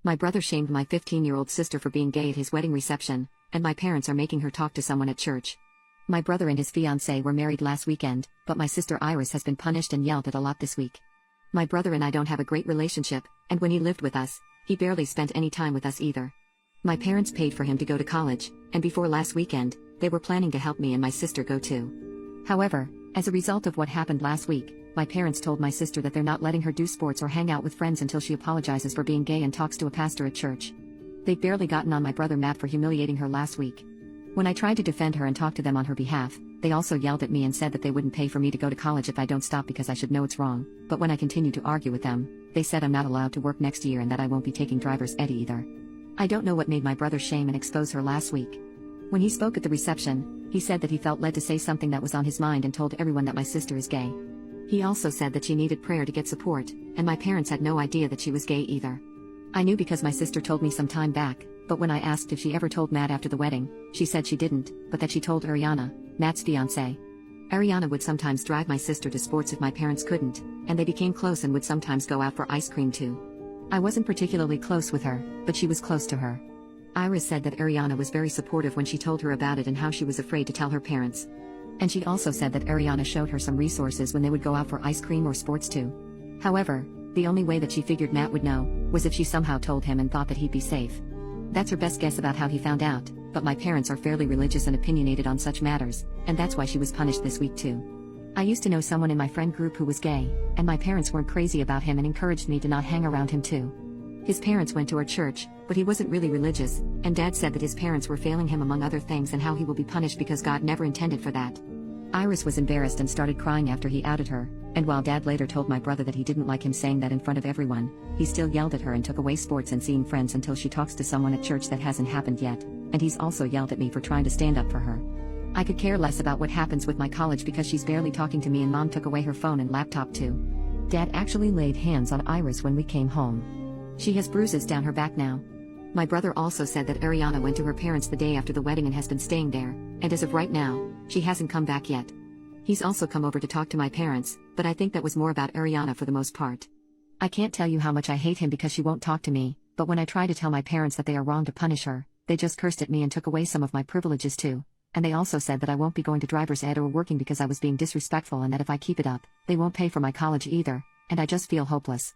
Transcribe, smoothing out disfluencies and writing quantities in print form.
My brother shamed my 15-year-old sister for being gay at his wedding reception, and my parents are making her talk to someone at church. My brother and his fiancée were married last weekend, but my sister Iris has been punished and yelled at a lot this week. My brother and I don't have a great relationship, and when he lived with us, he barely spent any time with us either. My parents paid for him to go to college, and before last weekend, they were planning to help me and my sister go too. However, as a result of what happened last week, my parents told my sister that they're not letting her do sports or hang out with friends until she apologizes for being gay and talks to a pastor at church. They've barely gotten on my brother Matt for humiliating her last week. When I tried to defend her and talk to them on her behalf, they also yelled at me and said that they wouldn't pay for me to go to college if I don't stop because I should know it's wrong, but when I continued to argue with them, they said I'm not allowed to work next year and that I won't be taking driver's ed either. I don't know what made my brother shame and expose her last week. When he spoke at the reception, he said that he felt led to say something that was on his mind and told everyone that my sister is gay. He also said that she needed prayer to get support, and my parents had no idea that she was gay either. I knew because my sister told me some time back, but when I asked if she ever told Matt after the wedding, she said she didn't, but that she told Ariana, Matt's fiancée. Ariana would sometimes drive my sister to sports if my parents couldn't, and they became close and would sometimes go out for ice cream too. I wasn't particularly close with her, but she was close to her. Iris said that Ariana was very supportive when she told her about it and how she was afraid to tell her parents. And she also said that Ariana showed her some resources when they would go out for ice cream or sports too. However, the only way that she figured Matt would know was if she somehow told him and thought that he'd be safe. That's her best guess about how he found out, but my parents are fairly religious and opinionated on such matters, and that's why she was punished this week too. I used to know someone in my friend group who was gay, and my parents weren't crazy about him and encouraged me to not hang around him too. His parents went to our church, but he wasn't really religious, and Dad said that his parents were failing him among other things and how he will be punished because God never intended for that. Iris was embarrassed and started crying after he outed her, and while Dad later told my brother that he didn't like him saying that in front of everyone, he still yelled at her and took away sports and seeing friends until she talks to someone at church that hasn't happened yet, and he's also yelled at me for trying to stand up for her. I could care less about what happens with my college because she's barely talking to me and Mom took away her phone and laptop too. Dad actually laid hands on Iris when we came home. She has bruises down her back now. My brother also said that Ariana went to her parents the day after the wedding and has been staying there, and as of right now, she hasn't come back yet. He's also come over to talk to my parents, but I think that was more about Ariana for the most part. I can't tell you how much I hate him because she won't talk to me, but when I try to tell my parents that they are wrong to punish her, they just cursed at me and took away some of my privileges too, and they also said that I won't be going to driver's ed or working because I was being disrespectful and that if I keep it up, they won't pay for my college either, and I just feel hopeless.